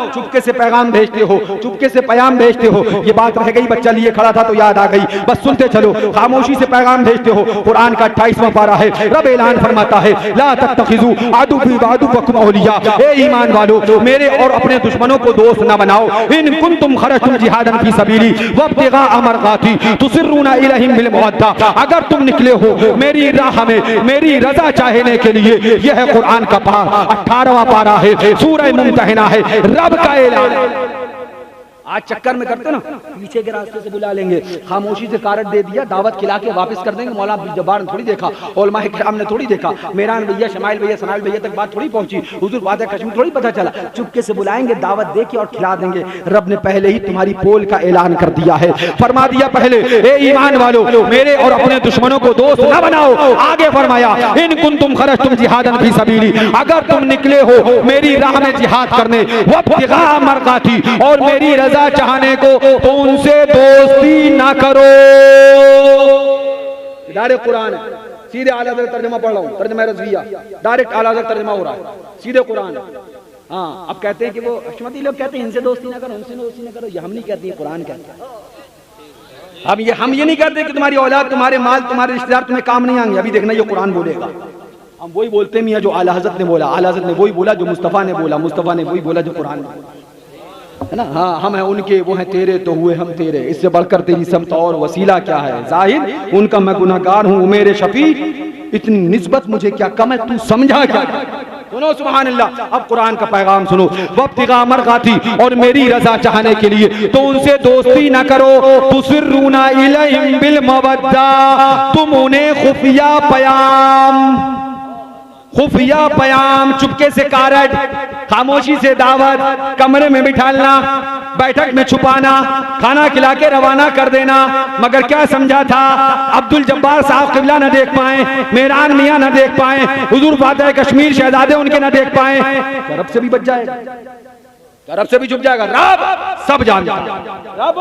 चुपके से पैगाम भेजते हो, चुपके से पैगाम भेजते हो। ये बात रह गई, बच्चा लिए खड़ा था तो याद आ गई, बस सुनते चलो। खामोशी से पैगाम भेजते हो। कुरान का 28वां पारा है, रब ऐलान फरमाता है ला तत्तखिजू अदुव्वी व अदुव्वकुम औलिया, ए ईमान वालों मेरे और अपने दुश्मनों को दोस्त ना बनाओ। इन कुंतुम खरजतुम जिहादन फी सबीली वब्तिगा मरज़ाती तुसिर्रूना इलैहिम बिल मवद्दा, अगर तुम निकले हो मेरी राह में मेरी रजा चाहने के लिए। यह है कुरान का पारा, 18वां पारा है, सूरह मुम्तहिना है, रब का ऐलान। आज चक्कर में करते ना, पीछे के रास्ते से बुला लेंगे, खामोशी से कारट दे दिया, दावत खिला के वापस कर देंगे। मौलाना अब्दुल जब्बार ने थोड़ी देखा, उलमा किराम ने थोड़ी देखा, मेरान भैया शमाइल भैया सनाइल भैया तक बात थोड़ी पहुंची, हुजूर बात कश्मीर थोड़ी पता चला। चुपके से बुलाएंगे, दावत दे के और खिला देंगे। रब ने पहले ही तुम्हारी पोल का ऐलान कर दिया है, फरमा दिया पहले ए ईमान वालों मेरे और अपने दुश्मनों को दोस्त न बनाओ। आगे फरमाया इन कुंतुम खरजतुम जिहादन फी सबीली, अगर तुम निकले हो मेरी राह में जिहाद करने, वब्तिगा मरज़ाती, और मेरी रजा चाहने को, तो उनसे दोस्ती ना करो। डायरेक्ट कुरान है, सीधे आला हज़रत तर्जुमा पढ़ रहा हूं, तर्जुमा रज़विया, डायरेक्ट आला हज़रत तर्जुमा हो रहा है, सीधे कुरान। हाँ, अब कहते हैं कि वो अशमती लोग कहते हैं इनसे दोस्ती ना करो, उनसे दोस्ती ना करो, ये हम नहीं कहते, ये कुरान कहते हैं। हम ये नहीं कहते कि तुम्हारी औलाद, तुम्हारे माल, तुम्हारे रिश्तेदार तुम्हें काम नहीं आएंगे। अभी देखना ये कुरान बोलेगा। हम वही बोलते हैं जो आला हज़रत ने बोला, आला हज़रत ने वही बोला जो मुस्तफ़ा ने बोला, मुस्तफ़ा ने वही बोला जो कुरान ने, है ना। हाँ, हम हैं उनके, वो हैं तेरे, तो हुए हम तेरे, इससे बढ़कर तेरी समत और वसीला क्या है। जाहिर उनका मैं गुनाहगार हूँ, मेरे शफी इतनी निस्बत मुझे क्या कम है, तू समझा क्या। सुनो सुभान अल्लाह। अब कुरान का पैगाम सुनो, वब्तिगा मरज़ाती, और मेरी रजा चाहने के लिए तो उनसे दोस्ती ना करो। तुसिर्रूना इलैहिम बिल मवद्दा, तुम उन्हें खुफिया पयाम, चुपके से कारट, खामोशी से दावत, कमरे में बिठालना, बैठक में छुपाना, खाना खिला के रवाना कर देना। मगर क्या समझा था, अब्दुल जब्बार साहब क़िबला न देख पाए, मेरान मियाँ न देख पाए, हुजूर फातिह कश्मीर शहजादे उनके न देख पाए, रब से भी बच जाएगा, रब से भी छुप जाएगा। रब सब जानता है, रब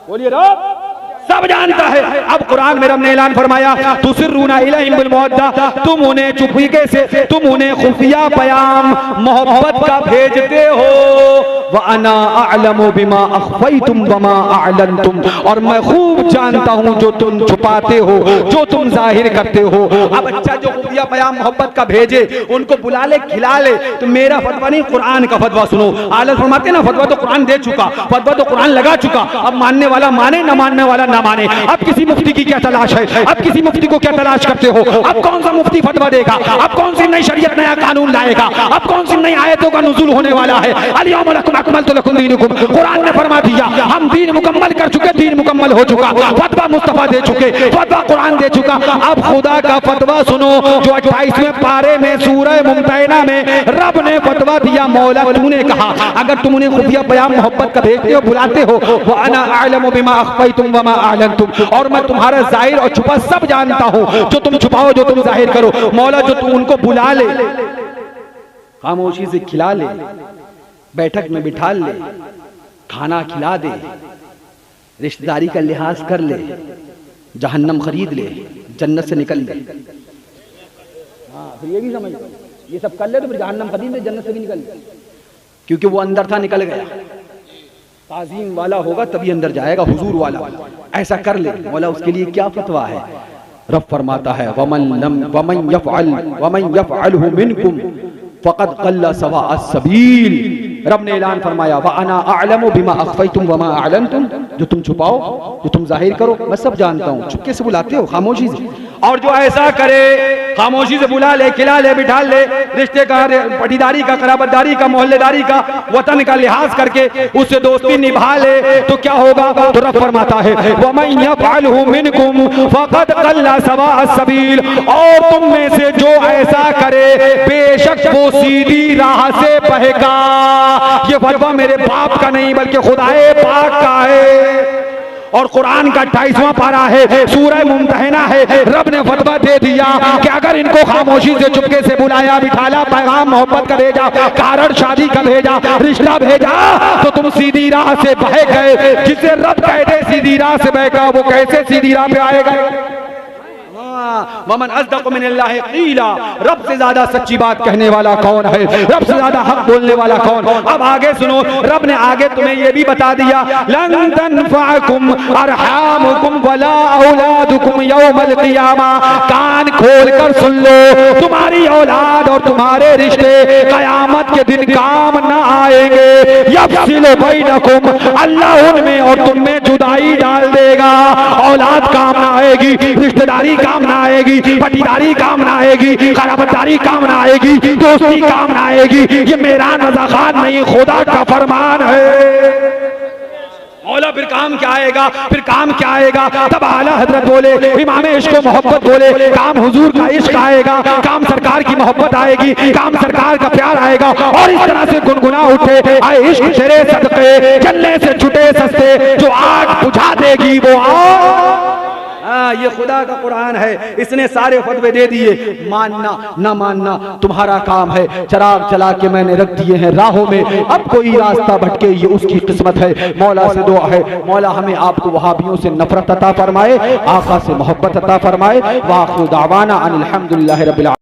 बोलिए रब सब जानता है। अब कुरान में रब ने ऐलान फरमाया तुसिर्रूना इलैहिम बिल मवद्दा, तुम उन्हें चुपके से, तुम उन्हें खुफिया पयाम मोहब्बत का भेजते हो। व अना अअलमु बिमा अख्फयतुम वमा अअलनतुम, और मैं खूब जानता हूँ जो तुम छुपाते हो, जो तुम जाहिर करते हो। अब अच्छा जो खुफिया पयाम मोहब्बत का भेजे, उनको बुला ले, खिला ले। तो मेरा फतवा नहीं, कुरान का फतवा सुनो। आला फरमाते ना फतवा तो कुरान दे चुका, फतवा तो कुरान लगा चुका, अब मानने वाला माने, न मानने वाला ना माने। अब किसी मुफ्ती की क्या तलाश है, अब किसी मुफ्ती को क्या तलाश करते हो। अब कौन सा मुफ्ती फतवा देगा, अब कौन सी नई शरीयत, नया कानून लाएगा, अब कौन सी नई आयतों का नुज़ूल होने वाला है। अल-यौम अकमलतु लकुम दीनकुम, कुरान ने फरमा दिया हम दीन मुकम्मल कर चुके, दीन मुकम्मल हो चुका, फतवा मुस्तफा दे चुके, फतवा कुरान दे चुका। अब खुदा का फतवा सुनो जो 28वें पारे में सूरह मुम्तहिना में रब ने फतवा दिया। मौला तूने कहा अगर तुम उन्हें खुफिया बयान मोहब्बत का भेजते हो, बुलाते हो, व अना अअलमु बिमा अख्फयतुम वमा अअलनतुम, और मैं तुम्हारा जाहिर और छुपा सब जानता हूँ, जो तुम छुपाओ, जो तुम जाहिर करो। मौला जो तुम उनको बुला ले, खामोशी से खिला ले, बैठक में बिठा ले, खाना खिला दे, रिश्तेदारी का लिहाज कर ले, जहन्नम खरीद ले, जन्नत से निकल ले। हाँ, फिर ये भी समझ, ये सब कर ले तो फिर जहन्नम खरीद ले, जन्नत से भी निकल ले, क्योंकि वो अंदर था, निकल गया। ताज़ीम वाला होगा तभी अंदर जाएगा, हुजूर वाला, ऐसा कर ले। मौला उसके लिए क्या फतवा है। रब फरमाता है वमन यफ़अलहु मिनकुम फ़क़द क़ल्ल सवा अस्सबील। रब ने ऐलान फरमाया व अना अअलमु बिमा अख़फ़यतुम वमा अअलनतुम, जो तुम छुपाओ, जो तुम जाहिर करो, मैं सब जानता हूँ। चुपके से बुलाते हो, खामोशी से, और जो ऐसा करे खामोशी से बुला ले, खिला ले, बिठा ले, रिश्ते का, पटीदारी का, कराबतदारी का, मोहल्लेदारी का, वतन का लिहाज करके उससे दोस्ती निभा ले, तो क्या होगा। तो रब फरमाता है वमन यफ़अलहु मिनकुम फ़क़द क़ल्ल सवा अस्सबील, और तुम में से जो ऐसा करे बेशक वो सीधी राह से बहेगा। ये फतवा मेरे बाप का नहीं बल्कि खुदाए पाक का है, और कुरान का 28वां पारा है, सूरह मुम्तहिना है। रब ने फतवा दे दिया कि अगर इनको खामोशी से, चुपके से बुलाया, बिठाला, पैगाम मोहब्बत का भेजा, कारण शादी का भेजा, रिश्ता भेजा, तो तुम सीधी राह से बह गए। जिसे रब कहते सीधी राह से बहेगा, वो कैसे सीधी राह पे आएगा। वमन अस्दक़ु मिनल्लाहि क़ीला, रब से ज्यादा सच्ची बात कहने वाला कौन है, रब से ज्यादा हक बोलने वाला कौन। अब आगे सुनो, रब ने आगे तुम्हें ये भी बता दिया, लन तनफ़अकुम अरहामुकुम वला औलादुकुम यौमल क़ियामा। कान खोल कर सुन लो, तुम्हारी औलाद और तुम्हारे रिश्ते कयामत के दिन काम न आएंगे। यफ़सिलु बैनकुम, अल्लाह उनमें और तुम में जुदाई डाल देगा। औलाद काम ना आएगी, रिश्तेदारी काम ना आएगी, पटीदारी काम ना आएगी, खराबदारी काम ना आएगी, दोस्ती काम ना आएगी। ये मेरा नज़ाकत नहीं, खुदा का फरमान है। मौला फिर काम क्या आएगा, फिर काम क्या आएगा। तब आला हजरत बोले, इमाम इश्क व मोहब्बत बोले, काम हुजूर का इश्क आएगा, काम सरकार की मोहब्बत आएगी, काम सरकार का प्यार आएगा। और इस तरह से गुनगुना उठे, आए इश्क तेरे सदके जलने से छुटे सस्ते, जो आग बुझा देगी वो आग। ये खुदा का कुरान है, इसने सारे फतवे दे दिए। मानना ना मानना तुम्हारा काम है। चिराग जला के मैंने रख दिए हैं राहों में, अब कोई रास्ता भटके ये उसकी किस्मत है। मौला से दुआ है, मौला हमें आपको वहाबियों से नफरत अता फरमाए, आका से मोहब्बत अता फरमाए। व आखिर दावाना अनिल हम्दुलिल्लाहि रब्बिल आलमीन।